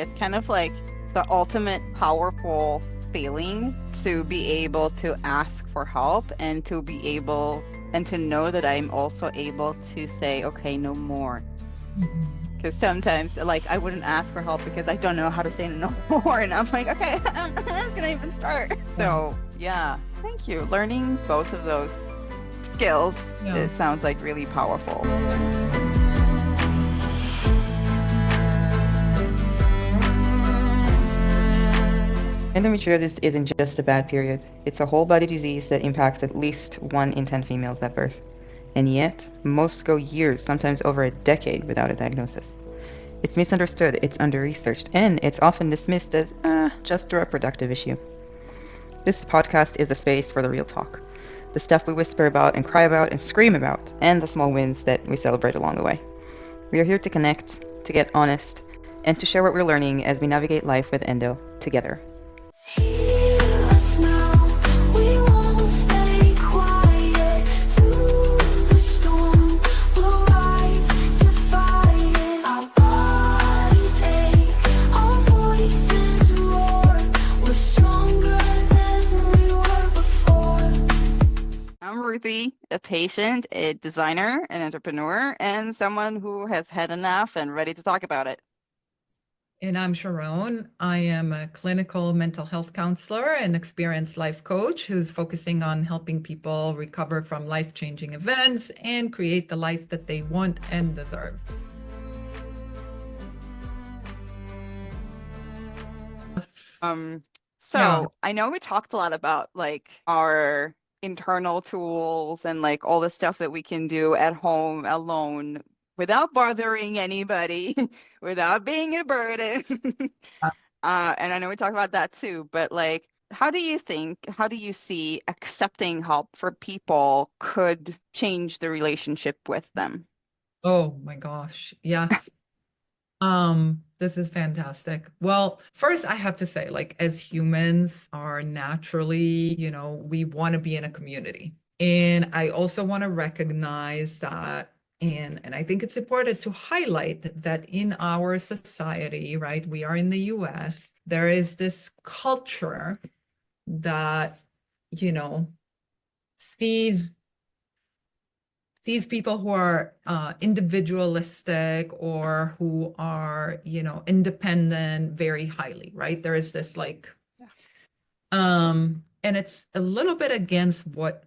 It's kind of like the ultimate powerful feeling to be able to ask for help and to be able and to know that I'm also able to say, okay, no more. Mhm. Because sometimes, like, I wouldn't ask for help because I don't know how to say no more. And I'm like, okay, I'm not gonna even start. Yeah. So, yeah, thank you. Learning both of those skills, Yeah. it sounds like really powerful. Endometriosis isn't just a bad period, it's a whole body disease that impacts at least 1 in 10 females at birth. And yet, most go years, sometimes over a decade, without a diagnosis. It's misunderstood, it's under-researched, and it's often dismissed as, just a reproductive issue. This podcast is a space for the real talk. The stuff we whisper about and cry about and scream about, and the small wins that we celebrate along the way. We are here to connect, to get honest, and to share what we're learning as we navigate life with endo together. Hear us now, we won't stay quiet. Through the storm, we'll rise to fight it. Our bodies ache, our voices roar. We're stronger than we were before. I'm Ruthie, a patient, a designer, an entrepreneur, and someone who has had enough and ready to talk about it. And I'm Sharon. I am a clinical mental health counselor and experienced life coach who's focusing on helping people recover from life-changing events and create the life that they want and deserve. So Yeah. I know we talked a lot about like our internal tools and like all the stuff that we can do at home alone without bothering anybody, without being a burden. And I know we talked about that too, but like, how do you see accepting help for people could change the relationship with them? Oh my gosh. Yes. This is fantastic. Well, first I have to say, like, as humans are naturally, we want to be in a community. And I also want to recognize that, and I think it's important to highlight that in our society, right, we are in the US, there is this culture that, you know, sees these people who are individualistic or who are, independent very highly, right? There is this like, and it's a little bit against what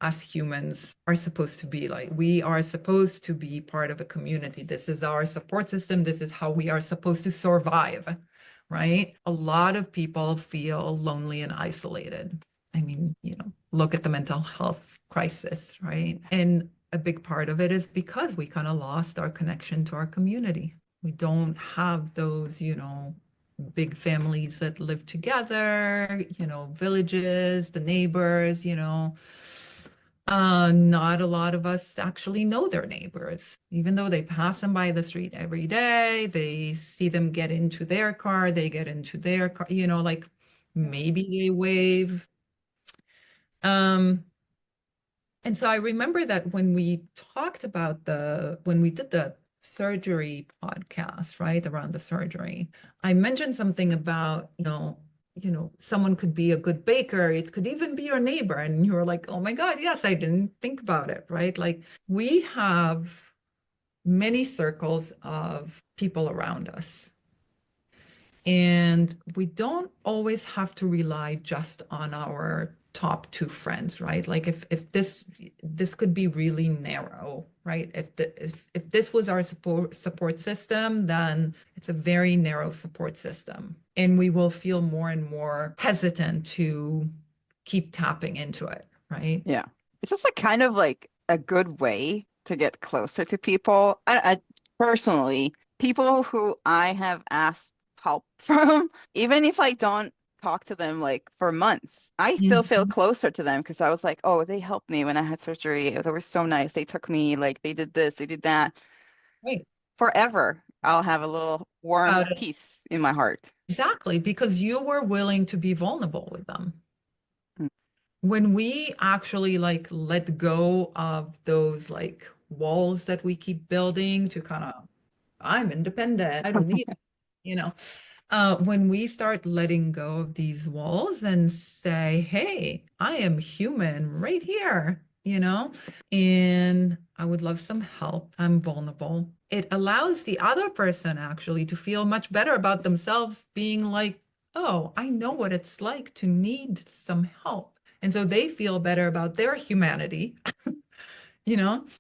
us humans are supposed to be like. We are supposed to be part of a community. This is our support system. This is how we are supposed to survive, right? A lot of people feel lonely and isolated. I mean, look at the mental health crisis, right? And a big part of it is because we kind of lost our connection to our community. We don't have those, big families that live together, villages, the neighbors, not a lot of us actually know their neighbors, even though they pass them by the street every day. They see them get into their car, they get into their car, like maybe they wave. Um, and so I remember that when we talked about when we did the surgery podcast, right, around the surgery, I mentioned something about, someone could be a good baker. It could even be your neighbor. And you were like, oh my God, yes, I didn't think about it, right? Like we have many circles of people around us. And we don't always have to rely just on our top two friends, right? Like if this could be really narrow, right? If this was our support system, then it's a very narrow support system. And we will feel more and more hesitant to keep tapping into it, right? Yeah. It's just like kind of like a good way to get closer to people. I personally, people who I have asked help from, even if I don't talk to them like for months, I still feel Mhm. closer to them because I was like, oh, they helped me when I had surgery. They were so nice. They took me, like they did this, they did that. Right. Forever, I'll have a little warm About it. peace in my heart. Exactly, because you were willing to be vulnerable with them. Mm. When we actually like let go of those like walls that we keep building to kind of, I'm independent, I don't need, you know. When we start letting go of these walls and say, hey, I am human right here, and I would love some help. I'm vulnerable. It allows the other person actually to feel much better about themselves, being like, oh, I know what it's like to need some help. And so they feel better about their humanity,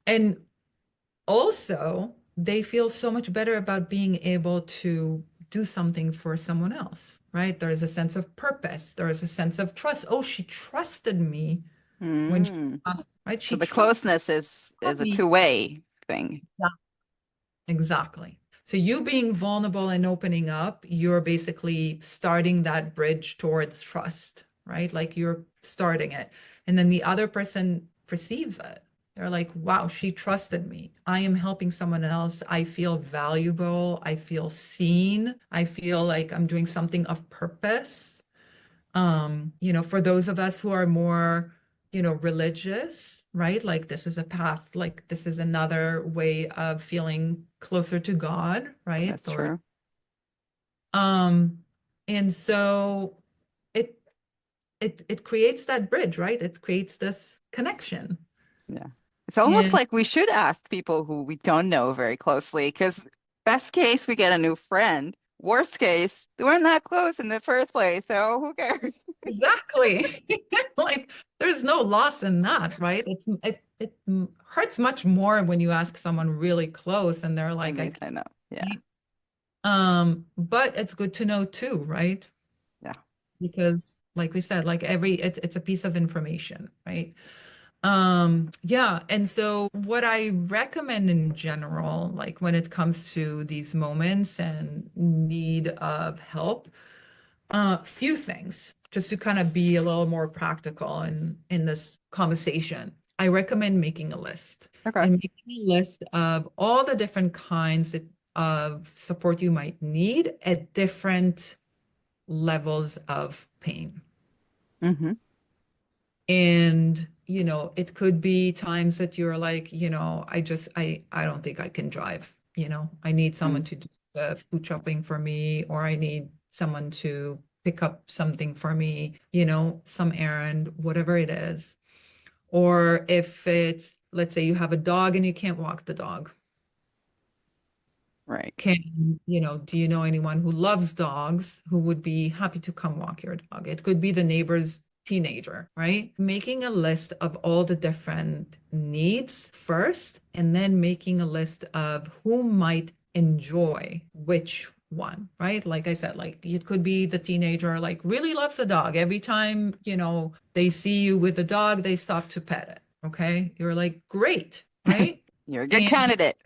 and also they feel so much better about being able to do something for someone else, right? There's a sense of purpose. There's a sense of trust. Oh, she trusted me when she Mm. asked, right? So She the trusted closeness is a me. two-way thing. Yeah, exactly. So you being vulnerable and opening up, you're basically starting that bridge towards trust, right? Like you're starting it. And then the other person perceives it. They're like, wow, she trusted me. I am helping someone else. I feel valuable. I feel seen. I feel like I'm doing something of purpose. For those of us who are more, religious, right? Like this is a path, like this is another way of feeling closer to God, right? That's Or true. um, and so it it creates that bridge, right? It creates this connection. Yeah. It's almost And like we should ask people who we don't know very closely, because best case, we get a new friend. Worst case, we weren't that close in the first place, so who cares? exactly. Like there's no loss in that, right? It hurts much more when you ask someone really close and they're And like, they I say no. Yeah. can't. But it's good to know too, right? Yeah. Because like we said, like it's a piece of information, right? Yeah, and so what I recommend in general, like when it comes to these moments and need of help, few things just to kind of be a little more practical in this conversation. I recommend making a list Okay. and making a list of all the different kinds of support you might need at different levels of pain. Hmm. And, it could be times that you're like, I don't think I can drive. I need someone Mm. to do the food shopping for me, or I need someone to pick up something for me, some errand, whatever it is. Or if it's, let's say you have a dog and you can't walk the dog. Right. Do you know anyone who loves dogs who would be happy to come walk your dog? It could be the neighbor's teenager, right? Making a list of all the different needs first, and then making a list of who might enjoy which one, right? Like I said, like it could be the teenager, like really loves the dog. Every time, they see you with the dog, they stop to pet it. Okay. You're like, great, right? You're a good And candidate.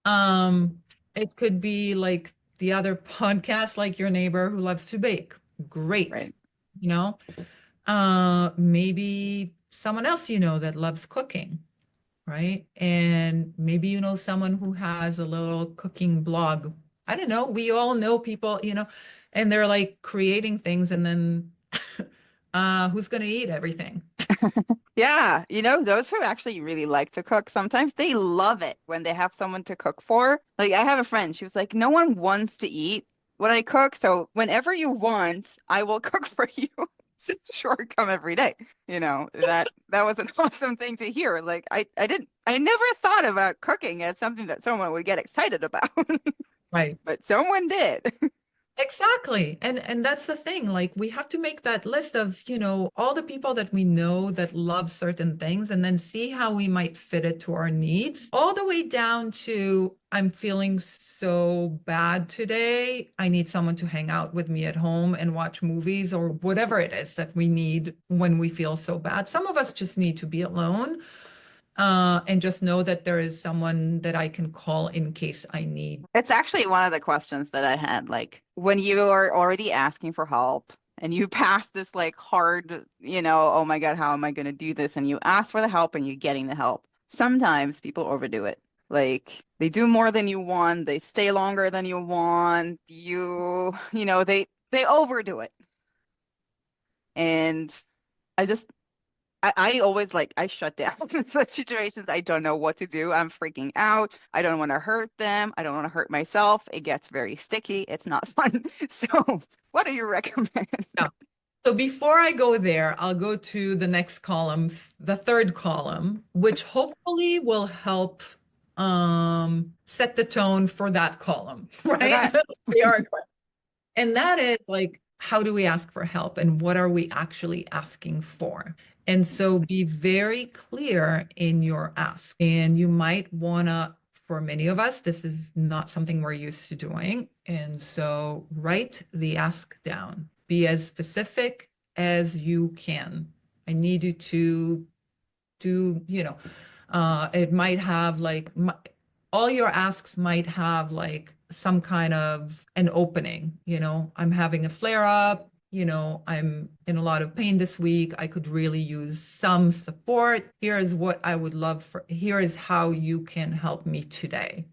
um, it could be like the other podcast, like your neighbor who loves to bake. Great. Right. You know, maybe someone else that loves cooking, right? And maybe someone who has a little cooking blog. I don't know. We all know people, and they're like creating things and then who's going to eat everything? Yeah, those who actually really like to cook, sometimes they love it when they have someone to cook for. Like, I have a friend, she was like, no one wants to eat what I cook, so whenever you want, I will cook for you. Sure, come every day. That was an awesome thing to hear. Like, I never thought about cooking as something that someone would get excited about, Right. but someone did. Exactly. And that's the thing. Like we have to make that list of, all the people that we know that love certain things and then see how we might fit it to our needs, all the way down to I'm feeling so bad today. I need someone to hang out with me at home and watch movies or whatever it is that we need when we feel so bad. Some of us just need to be alone. And just know that there is someone that I can call in case I need. It's actually one of the questions that I had. Like, when you are already asking for help and you pass this like hard, oh my God, how am I going to do this? And you ask for the help and you're getting the help. Sometimes people overdo it. Like, they do more than you want, they stay longer than you want, they overdo it. And I just I always like I shut down in such situations. I don't know what to do. I'm freaking out. I don't want to hurt them. I don't want to hurt myself. It gets very sticky. It's not fun. So, what do you recommend? Yeah. So before I go there, I'll go to the next column, the third column, which hopefully will help set the tone for that column, right? Okay. We are, and that is like, how do we ask for help and what are we actually asking for? And so be very clear in your ask. And you might want to, for many of us, this is not something we're used to doing. And so write the ask down. Be as specific as you can. I need you to do, it might have like all your asks might have like some kind of an opening, I'm having a flare up, I'm in a lot of pain this week. I could really use some support. Here is what I would love for, here is how you can help me today.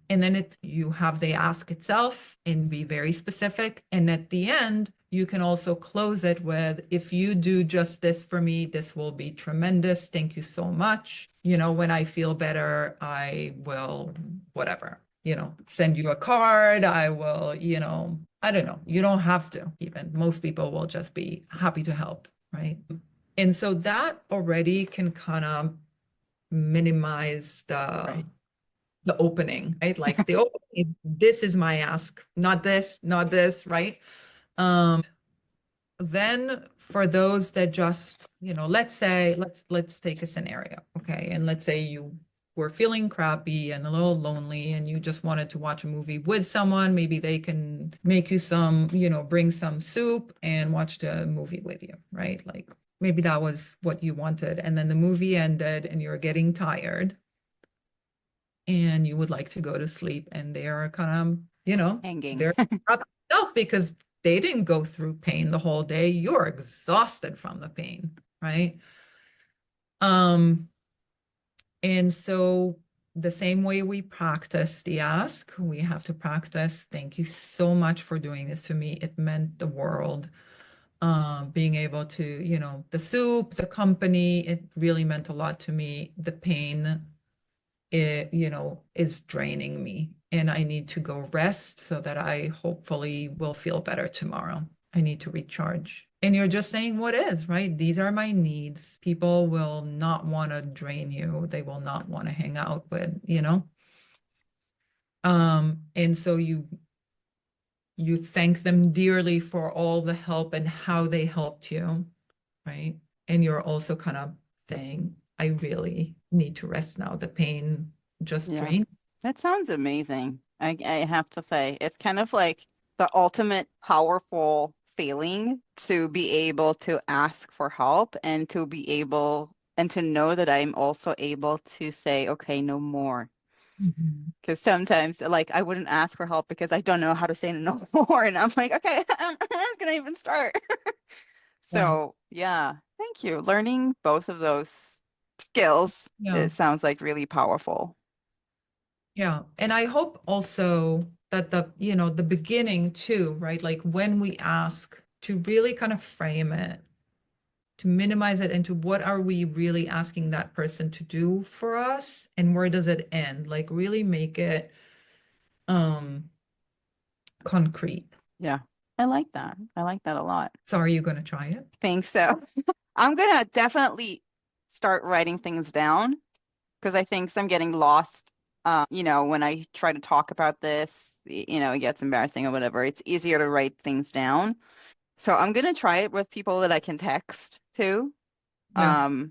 And then you have the ask itself and be very specific. And at the end, you can also close it with, if you do just this for me, this will be tremendous. Thank you so much. When I feel better, I will, whatever, send you a card. I will, I don't know. You don't have to even. Most people will just be happy to help, right? And so that already can kind of minimize Right. the opening, right? Like the opening, this is my ask, not this, right? Then for those that just, let's say, let's take a scenario, okay? And let's say you were feeling crappy and a little lonely and you just wanted to watch a movie with someone. Maybe they can make you some, bring some soup and watch the movie with you, right? Like maybe that was what you wanted. And then the movie ended and you're getting tired and you would like to go to sleep and they are kind of, Hanging. they're up themselves because they didn't go through pain the whole day. You're exhausted from the pain, right? And so the same way we practice the ask, we have to practice, thank you so much for doing this to me. It meant the world. Being able to, the soup, the company, it really meant a lot to me. The pain, it, is draining me and I need to go rest so that I hopefully will feel better tomorrow. I need to recharge. And you're just saying what is, right? These are my needs. People will not want to drain you. They will not want to hang out with, and so you thank them dearly for all the help and how they helped you, right? And you're also kind of saying, I really need to rest now. The pain just Yeah. drained. That sounds amazing. I have to say, it's kind of like the ultimate powerful feeling to be able to ask for help and to be able and to know that I'm also able to say, okay, no more. Mhm. Because sometimes, like, I wouldn't ask for help because I don't know how to say no more. And I'm like, okay, I'm not gonna even start. Yeah. So, yeah, thank you. Learning both of those skills, Yeah. it sounds like really powerful. Yeah. And I hope also that the beginning too, right? Like when we ask to really kind of frame it, to minimize it into what are we really asking that person to do for us and where does it end? Like really make it um concrete. Yeah, I like that. I like that a lot. So are you going to try it? Think so. I'm gonna definitely start writing things down because I think I'm getting lost. When I try to talk about this, it gets embarrassing or whatever. It's easier to write things down. So I'm gonna try it with people that I can text to. Yes.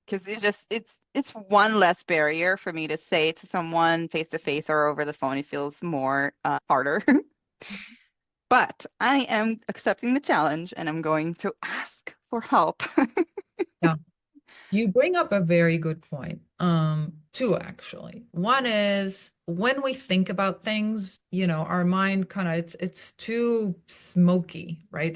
Because it's one less barrier for me to say to someone face to face or over the phone. It feels more harder. But I am accepting the challenge and I'm going to ask for help. Yeah. You bring up a very good point. Two actually. One is when we think about things, our mind kind of it's too smoky, right?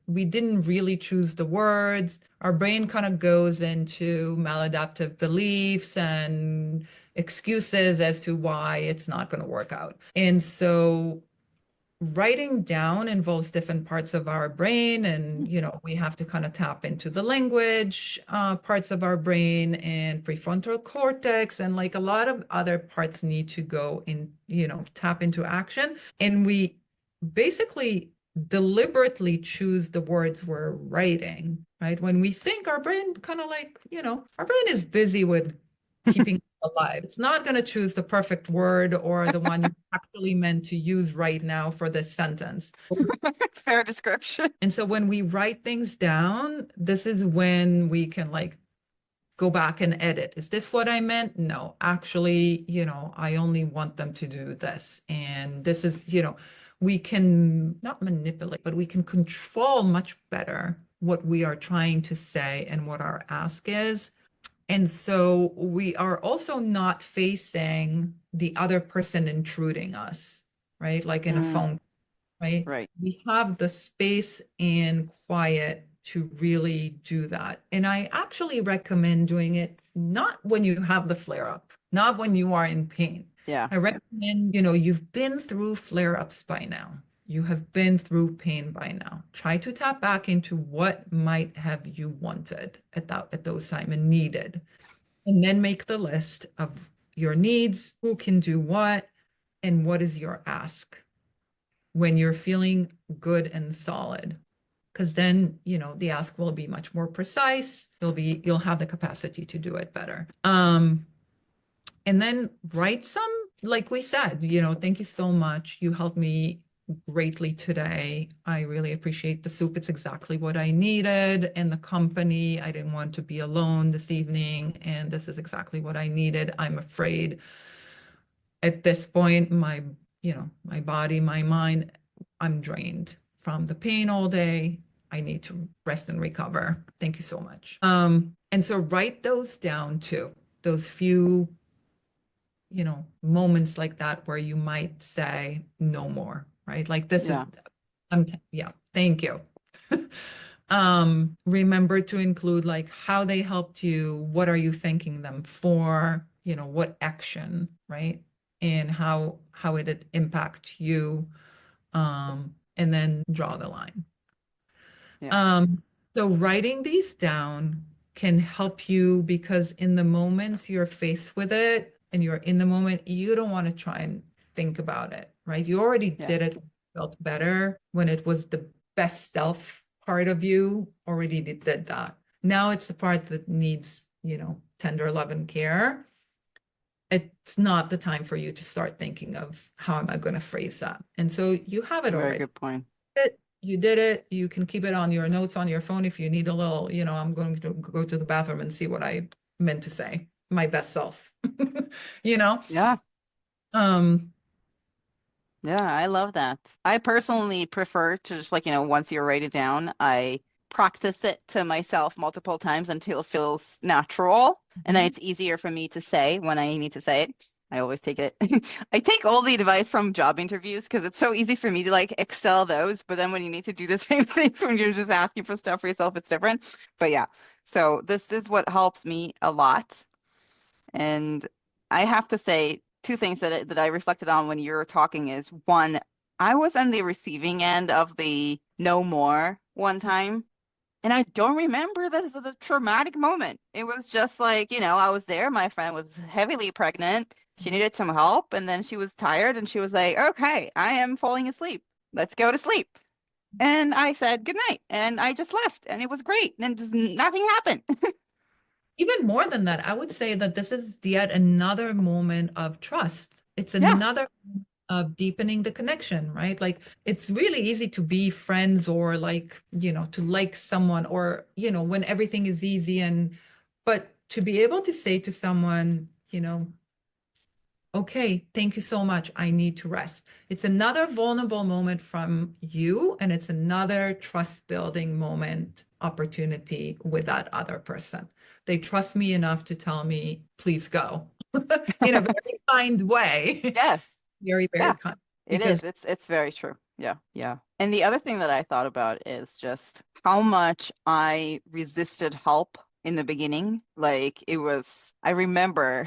We didn't really choose the words. Our brain kind of goes into maladaptive beliefs and excuses as to why it's not going to work out. And so writing down involves different parts of our brain, and we have to kind of tap into the language parts of our brain and prefrontal cortex, and like a lot of other parts need to go in, tap into action. And we basically deliberately choose the words we're writing, right? When we think, our brain kind of like, our brain is busy with keeping alive. It's not going to choose the perfect word or the one you actually meant to use right now for this sentence. Fair description. And so when we write things down, this is when we can like go back and edit. Is this what I meant? No, actually, I only want them to do this. And this is, we can not manipulate, but we can control much better what we are trying to say and what our ask is. And so we are also not facing the other person intruding us, right? Like in a phone, right? Right. We have the space and quiet to really do that. And I actually recommend doing it not when you have the flare up, not when you are in pain. Yeah. I recommend, you've been through flare ups by now. You have been through pain by now. Try to tap back into what might have you wanted at those time and needed. And then make the list of your needs, who can do what, and what is your ask when you're feeling good and solid. Because then, the ask will be much more precise. You'll have the capacity to do it better. And then write some, like we said, thank you so much. You helped me greatly today. I really appreciate the soup. It's exactly what I needed, and the company. I didn't want to be alone this evening, and this is exactly what I needed. I'm afraid at this point, my body, my mind, I'm drained from the pain all day. I need to rest and recover. Thank you so much. And so write those down too. Those few moments like that where you might say no more, right? Like this Yeah. yeah, thank you. Remember to include like how they helped you, what are you thanking them for, what action, right? And how it impact you, and then draw the line. Yeah. So writing these down can help you, because in the moments you're faced with it and you're in the moment, you don't want to try and think about it, right? You already did it, felt better when it was the best self part of you already did that. Now it's the part that needs, tender love and care. It's not the time for you to start thinking of how am I going to phrase that. And so you have it Very already. good point. You did it. You can keep it on your notes on your phone if you need a little, I'm going to go to the bathroom and see what I meant to say. My best self, Yeah. Um, Yeah, I love that. I personally prefer to just like, once you write it down, I practice it to myself multiple times until it feels natural. And then it's easier for me to say when I need to say it. I always take it. I take all the advice from job interviews because it's so easy for me to like excel those. But then when you need to do the same things when you're just asking for stuff for yourself, it's different. But yeah, so this is what helps me a lot. And I have to say, two things that I reflected on when you were talking is one, I was on the receiving end of the no more one time. And I don't remember that as a traumatic moment. It was just like, I was there. My friend was heavily pregnant. She needed some help. And then she was tired and she was like, okay, I am falling asleep. Let's go to sleep. And I said good night. And I just left. And it was great. And just nothing happened. Even more than that, I would say that this is yet another moment of trust. It's Yeah. another of deepening the connection, right? Like it's really easy to be friends or like, to like someone or, when everything is easy but to be able to say to someone, okay, thank you so much. I need to rest. It's another vulnerable moment from you, and it's another trust building moment opportunity with that other person. They trust me enough to tell me, please go in a very kind way. Yes. Very, very Yeah. kind. It Because is. It's very true. Yeah. Yeah. And the other thing that I thought about is just how much I resisted help in the beginning. Like I remember,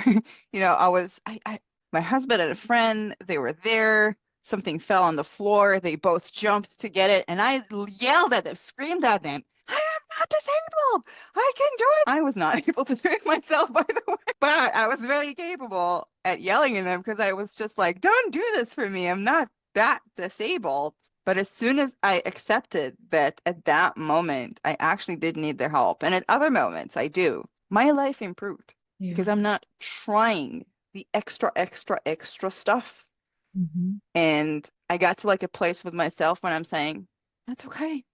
my husband and a friend, they were there something fell on the floor. They both jumped to get it, and I yelled at them, screamed at them, I am not disabled. I can do it. I was not able to do it myself, by the way, but I was very capable at yelling at them because I was just like, don't do this for me. I'm not that disabled. But as soon as I accepted that at that moment, I actually did need their help, and at other moments I do, my life improved because Yeah. I'm not trying the extra stuff. Mhm. And I got to like a place with myself when I'm saying, that's okay.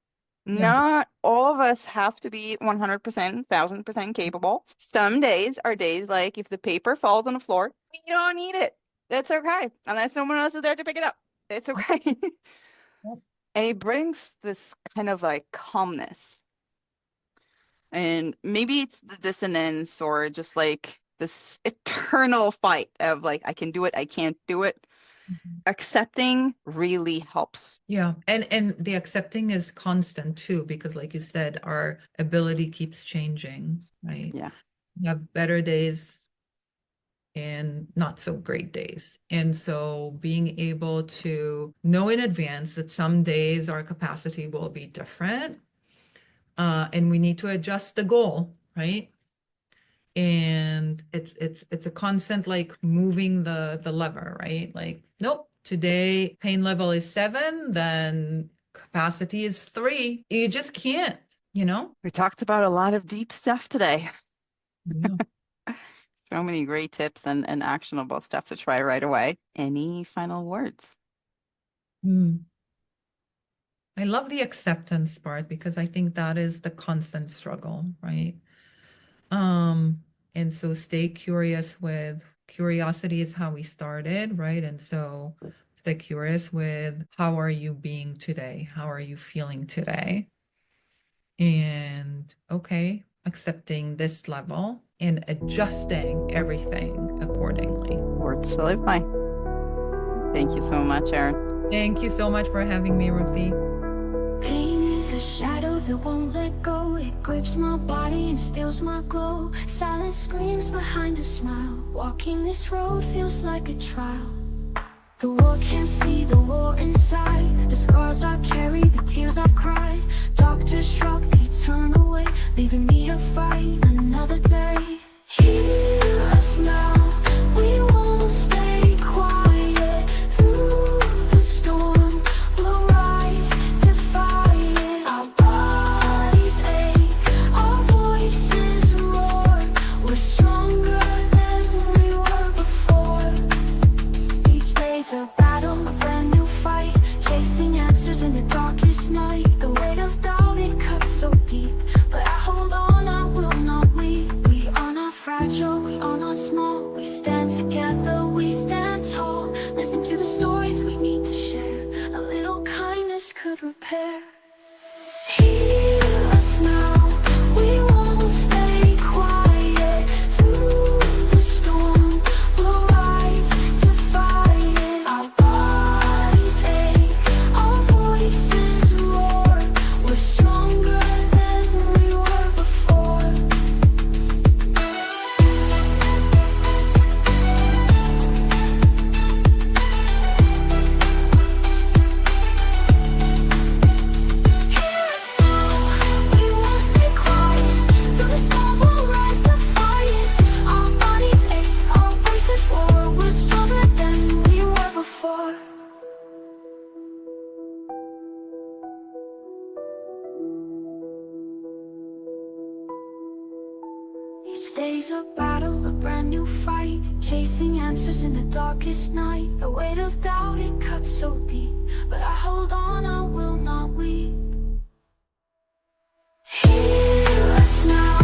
Yeah. Not all of us have to be 100%, 1000% capable. Some days are days like if the paper falls on the floor, we don't need it. That's okay. Unless someone else is there to pick it up. It's okay. Yep. And it brings this kind of like calmness. And maybe it's the dissonance or just like this eternal fight of like, I can do it, I can't do it. Mhm. Accepting really helps. Yeah. And the accepting is constant too, because like you said, our ability keeps changing, right? Yeah. We have better days and not so great days. And so being able to know in advance that some days our capacity will be different, and we need to adjust the goal, right? And it's a constant like moving the lever, right? Like, nope, today pain level is 7, then capacity is 3. You just can't, you know? We talked about a lot of deep stuff today. Yeah. So many great tips and actionable stuff to try right away. Any final words? Hmm. I love the acceptance part because I think that is the constant struggle, right? And so stay curious with curiosity is how we started, right? And so stay curious with how are you being today? How are you feeling today? And okay, accepting this level and adjusting everything accordingly. Words to live by. Thank you so much, Erin. Thank you so much for having me, Ruthie. Pain is a shadow that won't let go. It grips my body and steals my glow. Silence screams behind a smile. Walking this road feels like a trial. The world can't see the war inside. The scars I carry, the tears I've cried. Doctors shrug, they turn away, leaving me to fight another day. Hear us now, we won't stay quiet. Through the storm, we'll rise to fight it. Our bodies ache, our voices roar. We're stronger than we were before. Each day's a battle, a brand new fight. Chasing answers in the darkest night. The weight of doubt, it cuts so deep. But I hold on, I will not weep. We are not fragile, we are not small. We stand together, we stand tall. Listen to the stories we need to share. A little kindness could repair. Hear us now, we won't stay quiet. Through the storm, we'll rise to fight it. Our bodies ache, our voices roar. We're stronger than we were before. Hear us now, we won't stay quiet. Through the storm, we'll rise to fight it. Our bodies ache, our voices roar. We're stronger than we were before. Each day's a battle, a brand new fight. Chasing answers in the darkest night. The weight of doubt, it cuts so deep. But I hold on, I will not weep. Hear us now,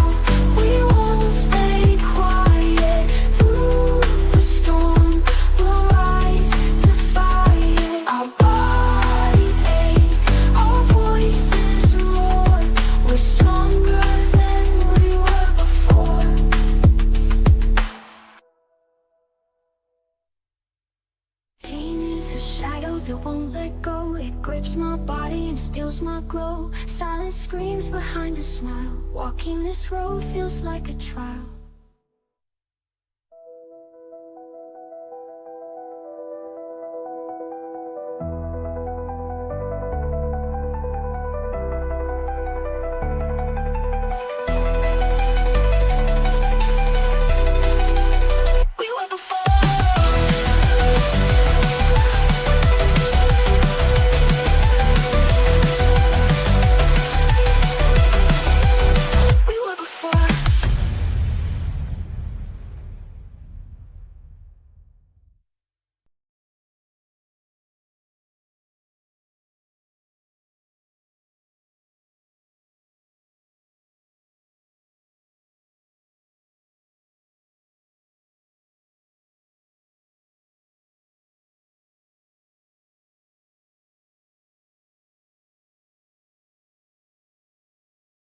we won't stay quiet. Through the storm, we'll rise to fight it. Our bodies ache, our voices roar. We're stronger than we were before. Pain is a shadow that won't let go. It grips my body and steals my glow. Silence screams behind a smile. Walking this road feels like a trial.